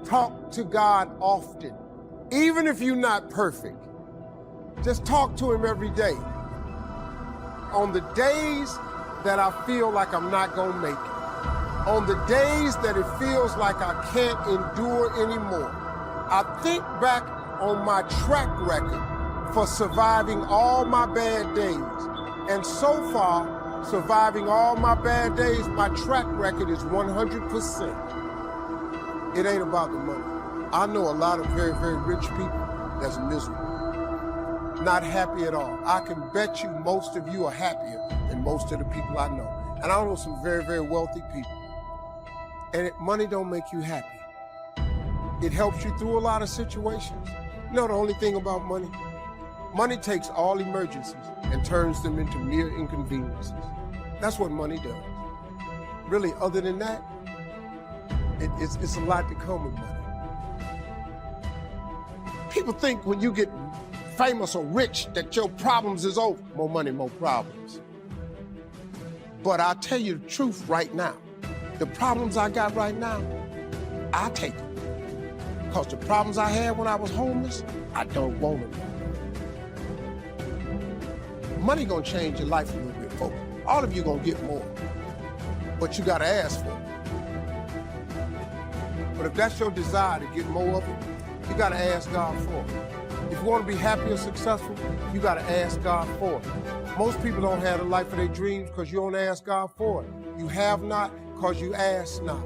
Talk to God often. Even if you're not perfect, just talk to him every day. On the days that I feel like I'm not gonna make it, on the days that it feels like I can't endure anymore, I think back on my track record for surviving all my bad days. And so far, surviving all my bad days, my track record is 100%. It ain't about the money. I know a lot of very, very rich people that's miserable, not happy at all. I can bet you most of you are happier than most of the people I know. And I know some very, very wealthy people. And money don't make you happy. It helps you through a lot of situations. You know the only thing about money? Money takes all emergencies and turns them into mere inconveniences. That's what money does. Really, other than that, it's a lot to come with money. People think when you get famous or rich that your problems is over. More money, more problems. But I'll tell you the truth right now. The problems I got right now, I take them. Because the problems I had when I was homeless, I don't want them. Money gonna change your life a little bit, folks. All of you gonna get more. But you gotta ask for it. But if that's your desire to get more of it, you gotta ask God for it. If you wanna be happy or successful, you gotta ask God for it. Most people don't have the life of their dreams because you don't ask God for it. You have not because you ask not.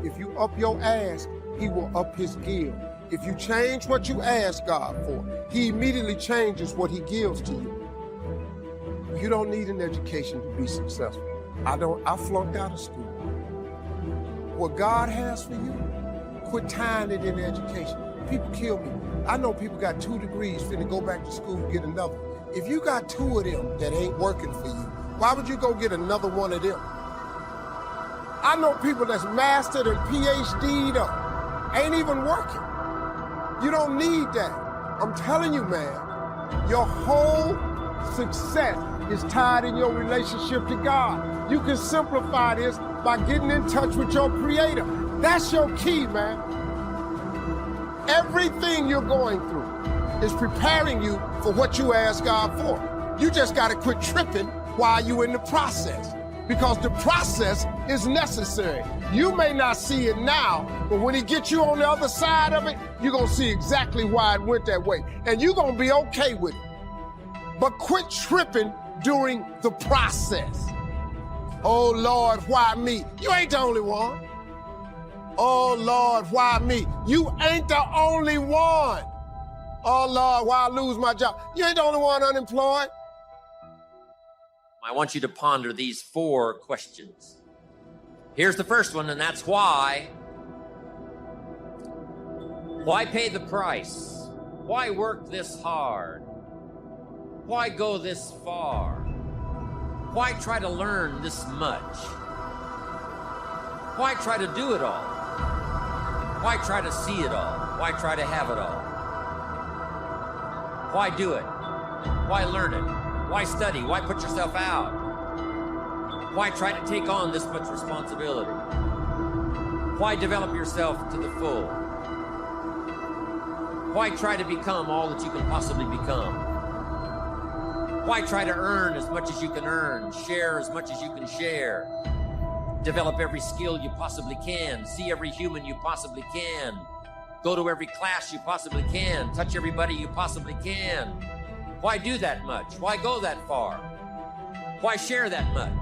If you up your ask, he will up his give. If you change what you ask God for, he immediately changes what he gives to you. You don't need an education to be successful. I flunked out of school. What God has for you, quit tying it in education. People kill me. I know people got 2 degrees finna go back to school and get another. If you got 2 of them that ain't working for you, why would you go get another one of them? I know people that's mastered and PhD'd up, ain't even working. You don't need that. I'm telling you, man, your whole success is tied in your relationship to God. You can simplify this by getting in touch with your Creator. That's your key, man. Everything you're going through is preparing you for what you ask God for. You just got to quit tripping while you're in the process, because the process is necessary. You may not see it now, but when he gets you on the other side of it, you're going to see exactly why it went that way. And you're going to be okay with it. But quit tripping during the process. Oh, Lord, why me? You ain't the only one. Oh, Lord, why me? You ain't the only one. Oh, Lord, why I lose my job? You ain't the only one unemployed. I want you to ponder these 4 questions. Here's the first one, and that's why. Why pay the price? Why work this hard? Why go this far? Why try to learn this much? Why try to do it all? Why try to see it all? Why try to have it all? Why do it? Why learn it? Why study? Why put yourself out? Why try to take on this much responsibility? Why develop yourself to the full? Why try to become all that you can possibly become? Why try to earn as much as you can earn, share as much as you can share, develop every skill you possibly can, see every human you possibly can, go to every class you possibly can, touch everybody you possibly can? Why do that much? Why go that far? Why share that much?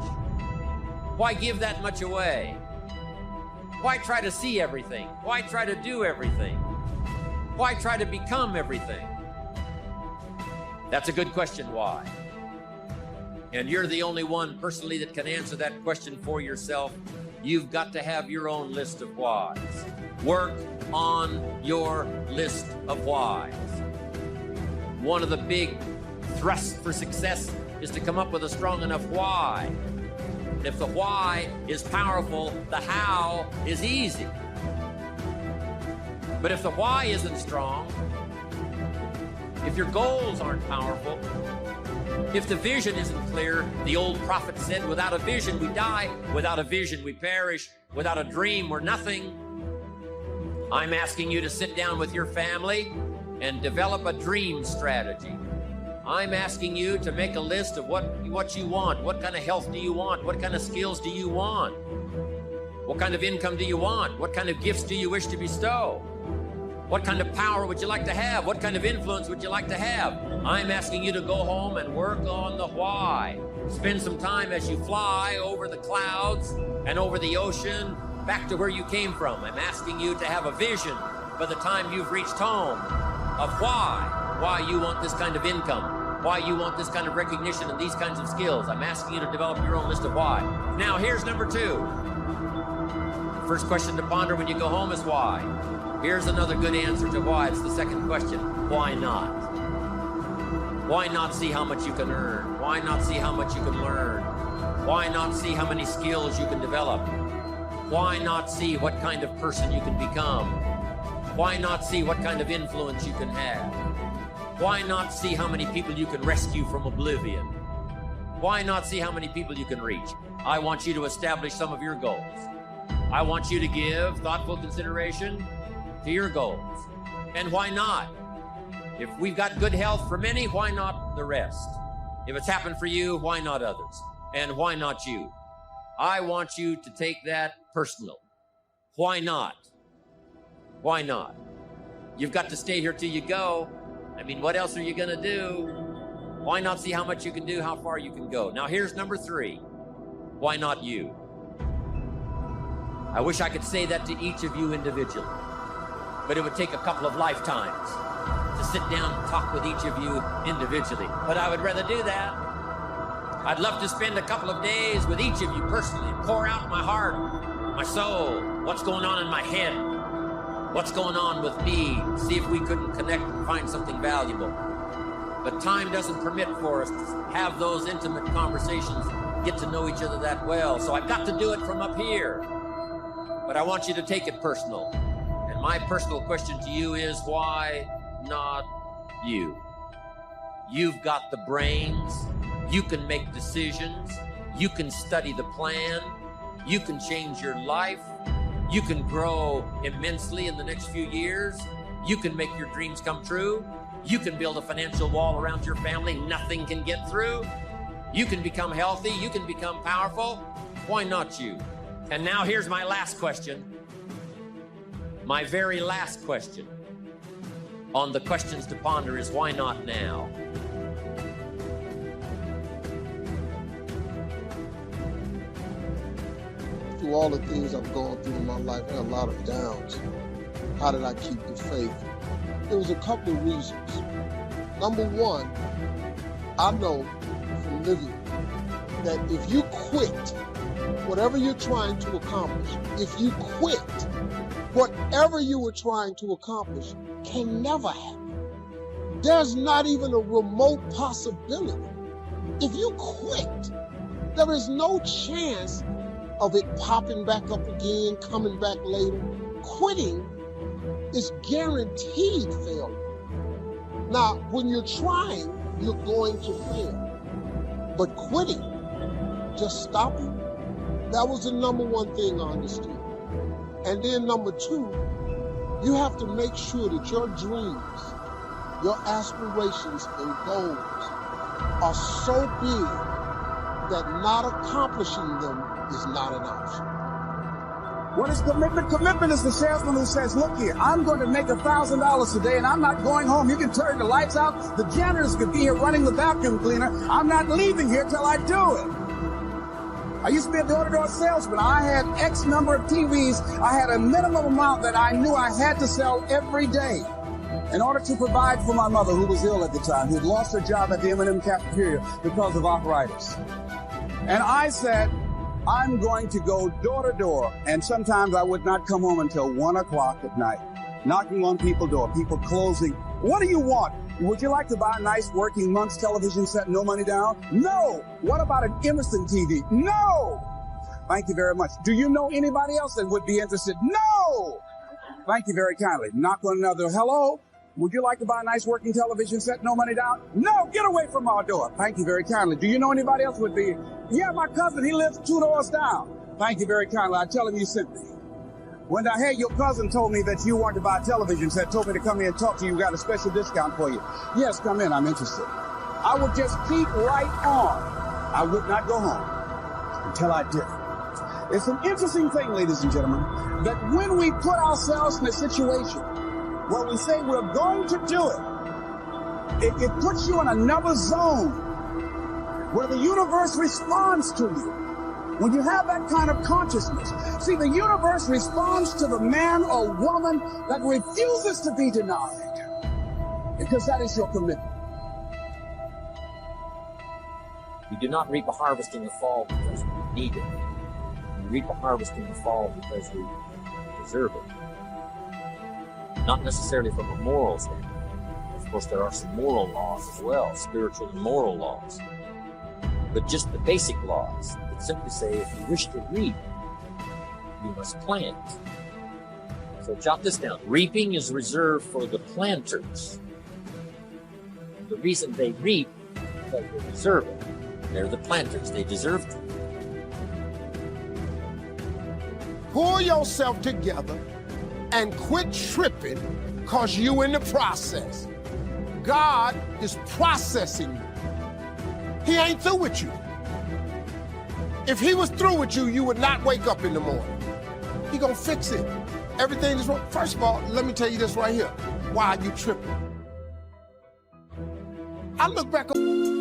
Why give that much away? Why try to see everything? Why try to do everything? Why try to become everything? That's a good question, why? And you're the only one personally that can answer that question for yourself. You've got to have your own list of whys. Work on your list of whys. One of the big thrusts for success is to come up with a strong enough why. And if the why is powerful, the how is easy. But if the why isn't strong, if your goals aren't powerful, if the vision isn't clear, the old prophet said, without a vision we die, without a vision we perish. Without a dream, we're nothing. I'm asking you to sit down with your family and develop a dream strategy. I'm asking you to make a list of what you want. What kind of health do you want? What kind of skills do you want? What kind of income do you want? What kind of gifts do you wish to bestow? What kind of power would you like to have? What kind of influence would you like to have? I'm asking you to go home and work on the why. Spend some time as you fly over the clouds and over the ocean back to where you came from. I'm asking you to have a vision by the time you've reached home of why you want this kind of income, why you want this kind of recognition and these kinds of skills. I'm asking you to develop your own list of why. Now, here's number 2. First question to ponder when you go home is why. Here's another good answer to why. It's the second question. Why not? Why not see how much you can earn? Why not see how much you can learn? Why not see how many skills you can develop? Why not see what kind of person you can become? Why not see what kind of influence you can have? Why not see how many people you can rescue from oblivion? Why not see how many people you can reach? I want you to establish some of your goals. I want you to give thoughtful consideration to your goals. And why not? If we've got good health for many, why not the rest? If it's happened for you, why not others? And why not you? I want you to take that personal. Why not? Why not? You've got to stay here till you go. I mean, what else are you going to do? Why not see how much you can do, how far you can go? Now, here's number 3. Why not you? I wish I could say that to each of you individually, but it would take a couple of lifetimes to sit down and talk with each of you individually. But I would rather do that. I'd love to spend a couple of days with each of you personally and pour out my heart, my soul, what's going on in my head, what's going on with me, see if we couldn't connect and find something valuable. But time doesn't permit for us to have those intimate conversations, get to know each other that well. So I've got to do it from up here. But I want you to take it personal. And my personal question to you is, why not you? You've got the brains. You can make decisions. You can study the plan. You can change your life. You can grow immensely in the next few years. You can make your dreams come true. You can build a financial wall around your family nothing can get through. You can become healthy. You can become powerful. Why not you? And now here's my last question. My very last question on the questions to ponder is, why not now? Through all the things I've gone through in my life and a lot of downs, how did I keep the faith? There was a couple of reasons. Number one, I know from living that if you quit whatever you're trying to accomplish, if you quit, whatever you were trying to accomplish can never happen. There's not even a remote possibility. If you quit, there is no chance of it popping back up again, coming back later. Quitting is guaranteed failure. Now, when you're trying, you're going to fail. But quitting, just stopping, that was the number one thing I understood. And then number 2, you have to make sure that your dreams, your aspirations and goals are so big that not accomplishing them is not an option. What is commitment? Commitment is the salesman who says, look here, I'm going to make $1,000 today and I'm not going home. You can turn the lights out. The janitors could be here running the vacuum cleaner. I'm not leaving here till I do it. I used to be a door-to-door salesman. I had X number of TVs. I had a minimum amount that I knew I had to sell every day in order to provide for my mother, who was ill at the time, who had lost her job at the M&M cafeteria because of arthritis. And I said, I'm going to go door to door. And sometimes I would not come home until 1 o'clock at night, knocking on people's door, people closing. What do you want? Would you like to buy a nice working month's television set, no money down? No. What about an Emerson TV? No. Thank you very much. Do you know anybody else that would be interested? No. Thank you very kindly. Knock on another. Hello. Would you like to buy a nice working television set, no money down? No, get away from our door. Thank you very kindly. Do you know anybody else would be? Yeah, my cousin, he lives 2 doors down. Thank you very kindly. I tell him you sent me. When I had your cousin told me that you wanted to buy television set, told me to come here and talk to you, got a special discount for you. Yes, come in, I'm interested. I would just keep right on. I would not go home until I did. It's an interesting thing, ladies and gentlemen, that when we put ourselves in a situation where we say we're going to do it, it puts you in another zone where the universe responds to you. When you have that kind of consciousness, see, the universe responds to the man or woman that refuses to be denied, because that is your commitment. We do not reap a harvest in the fall because we need it. We reap a harvest in the fall because we deserve it. Not necessarily from a moral standpoint. Of course, there are some moral laws as well, spiritual and moral laws. But just the basic laws that simply say if you wish to reap, you must plant. So jot this down. Reaping is reserved for the planters. The reason they reap is because they deserve it. They're the planters. They deserve it. Pull yourself together and quit tripping because you in the process. God is processing you. He ain't through with you. If he was through with you, you would not wake up in the morning. He gonna fix it. Everything is wrong. First of all, let me tell you this right here. Why are you tripping? I look back on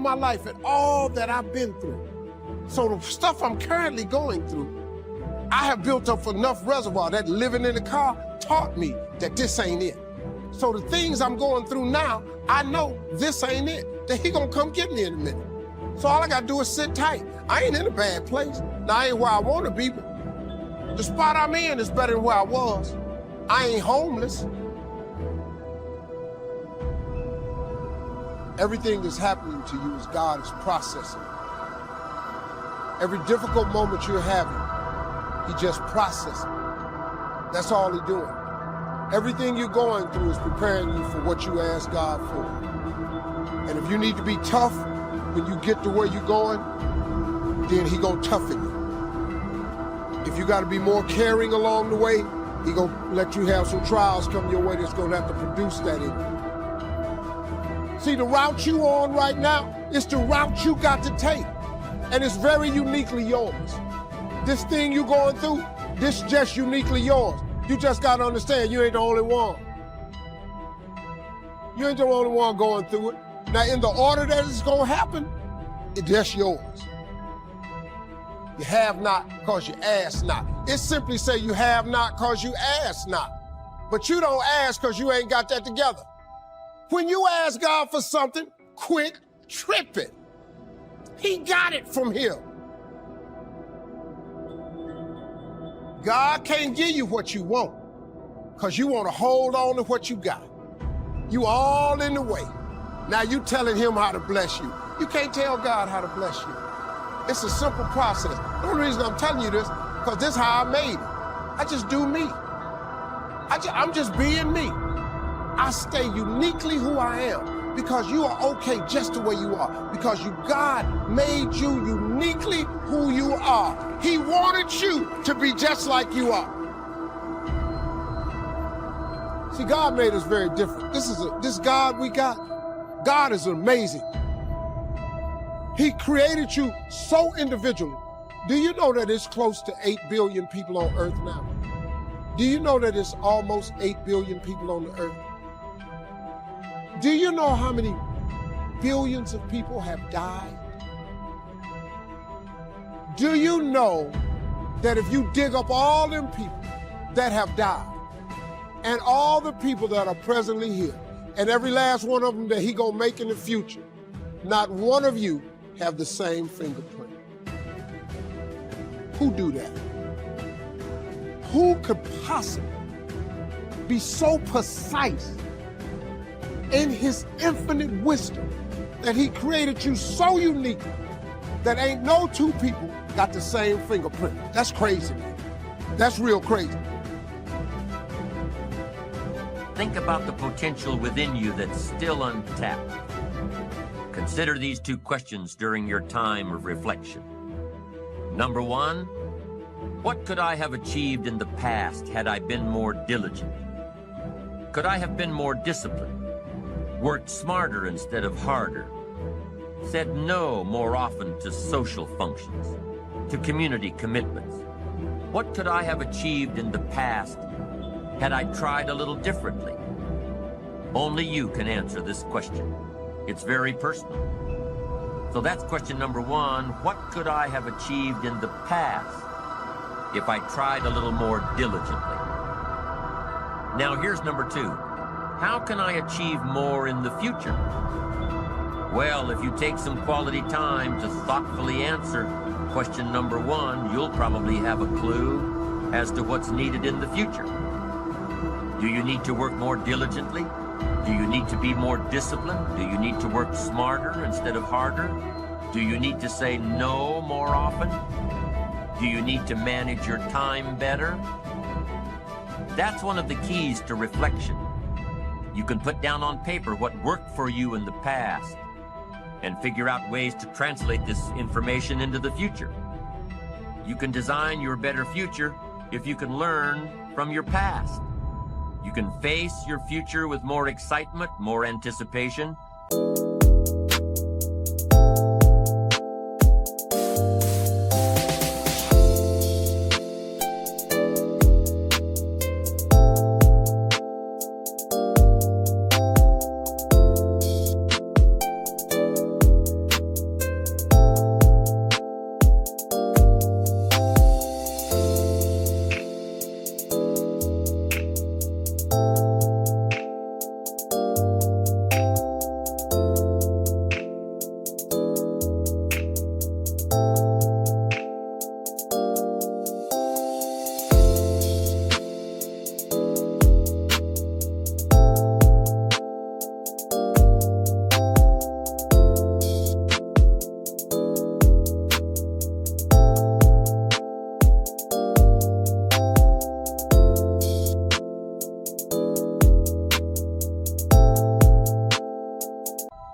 my life and all that I've been through. So the stuff I'm currently going through, I have built up enough reservoir that living in the car taught me that this ain't it. So the things I'm going through now, I know this ain't it. That he gonna come get me in a minute. So all I gotta do is sit tight. I ain't in a bad place. Now I ain't where I wanna be, but the spot I'm in is better than where I was. I ain't homeless. Everything that's happening to you is God is processing. Every difficult moment you're having, he just processing. That's all he's doing. Everything you're going through is preparing you for what you ask God for. And if you need to be tough when you get to where you're going, then he gonna toughen you. If you gotta be more caring along the way, he gonna let you have some trials come your way that's gonna have to produce that in you. See, the route you on right now is the route you got to take. And it's very uniquely yours. This thing you going through, this just uniquely yours. You just got to understand you ain't the only one. You ain't the only one going through it. Now, in the order that it's going to happen, it's just yours. You have not because you ask not. It simply say you have not because you ask not. But you don't ask because you ain't got that together. When you ask God for something, quit tripping. He got it from him. God can't give you what you want because you want to hold on to what you got. You all in the way. Now you telling him how to bless you. You can't tell God how to bless you. It's a simple process. The only reason I'm telling you this, because this is how I made it. I just do me. I'm just being me. I stay uniquely who I am because you are okay just the way you are, because God made you uniquely who you are. He wanted you to be just like you are. See, God made us very different. This God we got, God is amazing. He created you so individually, Do you know that it's close to 8 billion people on Earth now? Do you know that it's almost 8 billion people on the Earth? Do you know how many billions of people have died? Do you know that if you dig up all them people that have died and all the people that are presently here and every last one of them that he gonna make in the future, not one of you have the same fingerprint? Who do that? Who could possibly be so precise in his infinite wisdom that he created you so uniquely that ain't no two people got the same fingerprint? That's crazy, man. That's real crazy. Think about the potential within you that's still untapped. Consider these two questions during your time of reflection. Number one, what could I have achieved in the past had I been more diligent? Could I have been more disciplined, worked smarter instead of harder, said no more often to social functions, to community commitments? What could I have achieved in the past had I tried a little differently? Only you can answer this question. It's very personal. So that's question number one. What could I have achieved in the past if I tried a little more diligently? Now here's number two. How can I achieve more in the future? Well, if you take some quality time to thoughtfully answer question number one, you'll probably have a clue as to what's needed in the future. Do you need to work more diligently? Do you need to be more disciplined? Do you need to work smarter instead of harder? Do you need to say no more often? Do you need to manage your time better? That's one of the keys to reflection. You can put down on paper what worked for you in the past and figure out ways to translate this information into the future. You can design your better future if you can learn from your past. You can face your future with more excitement, more anticipation.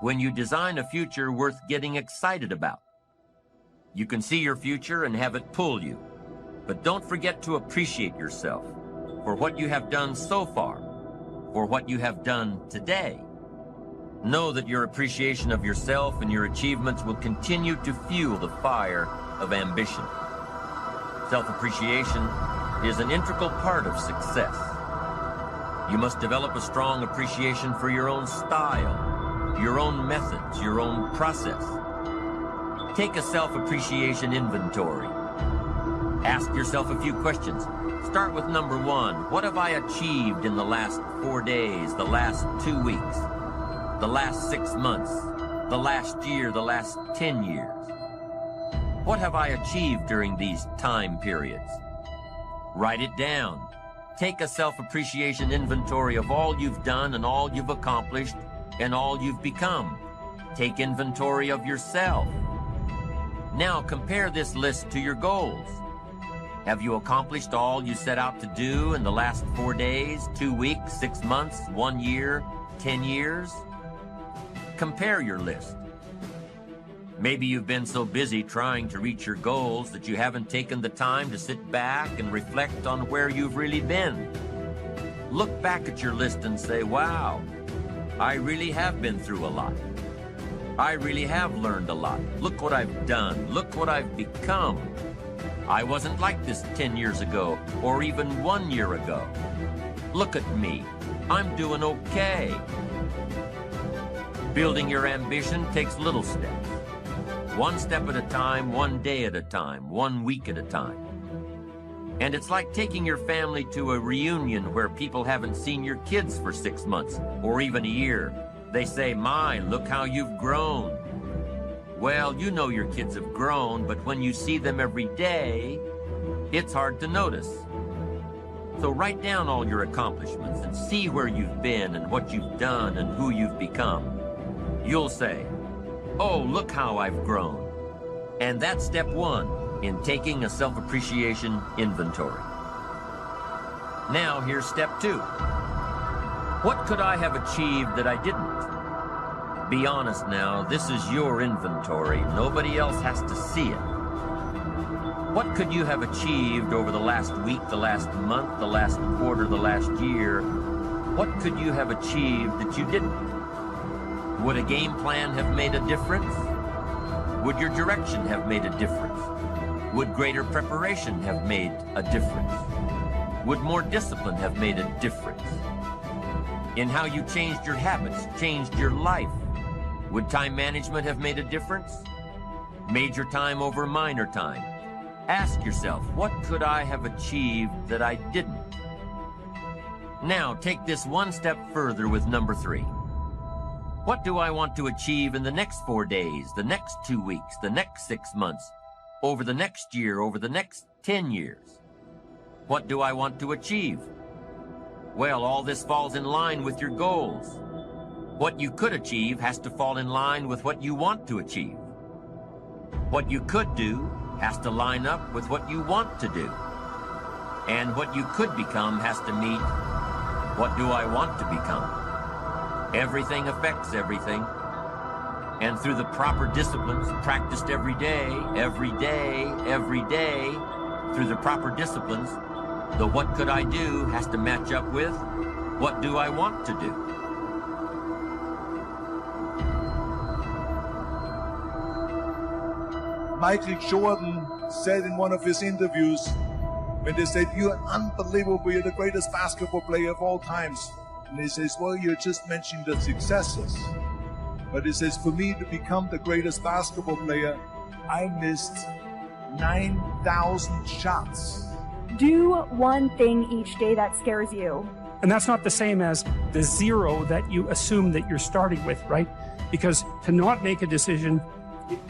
When you design a future worth getting excited about, you can see your future and have it pull you. But don't forget to appreciate yourself for what you have done so far, for what you have done today. Know that your appreciation of yourself and your achievements will continue to fuel the fire of ambition. Self-appreciation is an integral part of success. You must develop a strong appreciation for your own style, your own methods, your own process. Take a self-appreciation inventory. Ask yourself a few questions. Start with number one. What have I achieved in the last 4 days, the last 2 weeks, the last 6 months, the last year, the last 10 years? What have I achieved during these time periods? Write it down. Take a self-appreciation inventory of all you've done and all you've accomplished and all you've become. Take inventory of yourself. Now compare this list to your goals. Have you accomplished all you set out to do in the last 4 days, 2 weeks, 6 months, 1 year, 10 years? Compare your list. Maybe you've been so busy trying to reach your goals that you haven't taken the time to sit back and reflect on where you've really been. Look back at your list and say, wow, I really have been through a lot. I really have learned a lot. Look what I've done. Look what I've become. I wasn't like this 10 years ago, or even 1 year ago. Look at me. I'm doing okay. Building your ambition takes little steps. One step at a time, one day at a time, 1 week at a time. And it's like taking your family to a reunion where people haven't seen your kids for 6 months or even a year. They say, "My, look how you've grown." Well, you know your kids have grown, but when you see them every day, it's hard to notice. So write down all your accomplishments and see where you've been and what you've done and who you've become. You'll say, "Oh, look how I've grown." And that's step one in taking a self-appreciation inventory. Now here's step two. What could I have achieved that I didn't? Be honest now, this is your inventory. Nobody else has to see it. What could you have achieved over the last week, the last month, the last quarter, the last year? What could you have achieved that you didn't? Would a game plan have made a difference? Would your direction have made a difference? Would greater preparation have made a difference? Would more discipline have made a difference? In how you changed your habits, changed your life? Would time management have made a difference? Major time over minor time? Ask yourself, what could I have achieved that I didn't? Now take this one step further with number 3. What do I want to achieve in the next 4 days, the next 2 weeks, the next 6 months, over the next year, over the next 10 years? What do I want to achieve? Well, all this falls in line with your goals. What you could achieve has to fall in line with what you want to achieve. What you could do has to line up with what you want to do. And what you could become has to meet what do I want to become. Everything affects everything. And through the proper disciplines practiced every day, through the proper disciplines, the what could I do has to match up with what do I want to do. Michael Jordan said in one of his interviews, when they said, "You're unbelievable, you're the greatest basketball player of all times." And he says, "Well, you're just mentioning the successes." But he says, "For me to become the greatest basketball player, I missed 9,000 shots." Do one thing each day that scares you. And that's not the same as the 0 that you assume that you're starting with, right? Because to not make a decision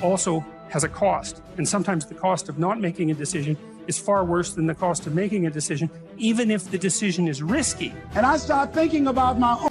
also has a cost. And sometimes the cost of not making a decision is far worse than the cost of making a decision, even if the decision is risky. And I start thinking about my own.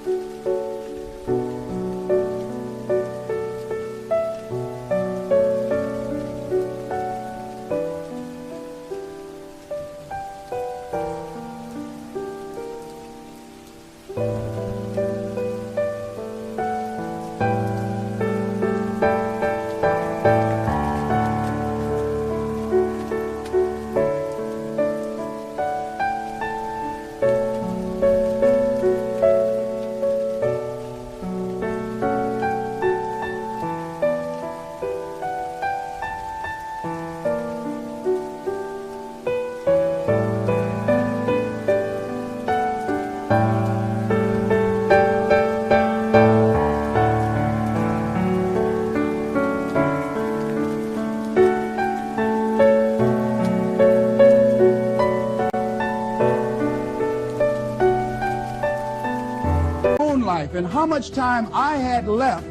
Life and how much time I had left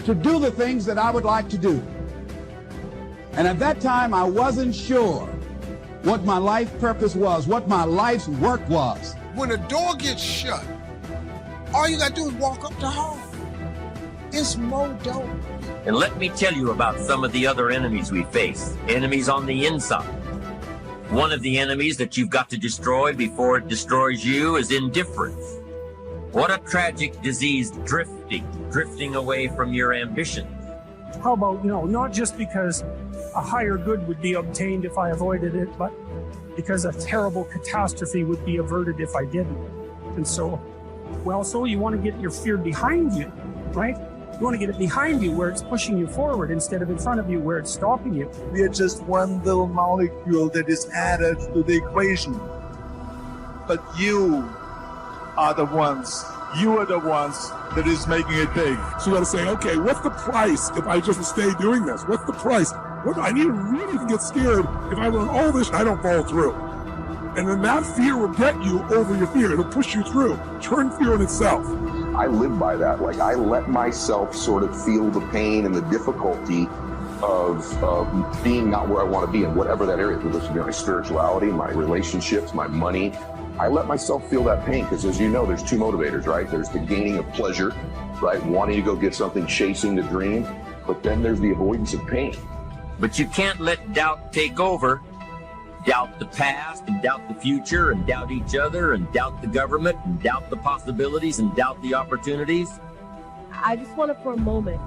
to do the things that I would like to do. And at that time, I wasn't sure what my life purpose was, what my life's work was. When a door gets shut, all you gotta do is walk up the hall. It's more dope. And let me tell you about some of the other enemies we face, enemies on the inside. One of the enemies that you've got to destroy before it destroys you is indifference. What a tragic disease, drifting away from your ambition. How about, not just because a higher good would be obtained if I avoided it, but because a terrible catastrophe would be averted if I didn't. And so you want to get your fear behind you, right? You want to get it behind you where it's pushing you forward instead of in front of you where it's stopping you. We are just one little molecule that is added to the equation. But you are the ones that is making it big. So you got to say, okay, what's the price if I just stay doing this? What's the price? What I need to really get scared if I learn all this and I don't follow through. And then that fear will get you over your fear. It'll push you through. Turn fear on itself. I live by that. Like, I let myself sort of feel the pain and the difficulty of being not where I want to be in whatever that area is, whether it's my spirituality, my relationships, my money. I let myself feel that pain because, as you know, there's two motivators, right? There's the gaining of pleasure, right? Wanting to go get something, chasing the dream. But then there's the avoidance of pain. But you can't let doubt take over. Doubt the past and doubt the future and doubt each other and doubt the government and doubt the possibilities and doubt the opportunities. I just want to, for a moment,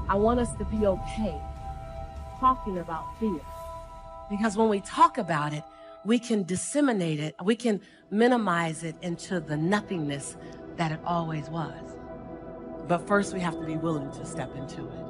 I want us to be okay talking about fear. Because when we talk about it, we can disseminate it, we can minimize it into the nothingness that it always was. But first we have to be willing to step into it.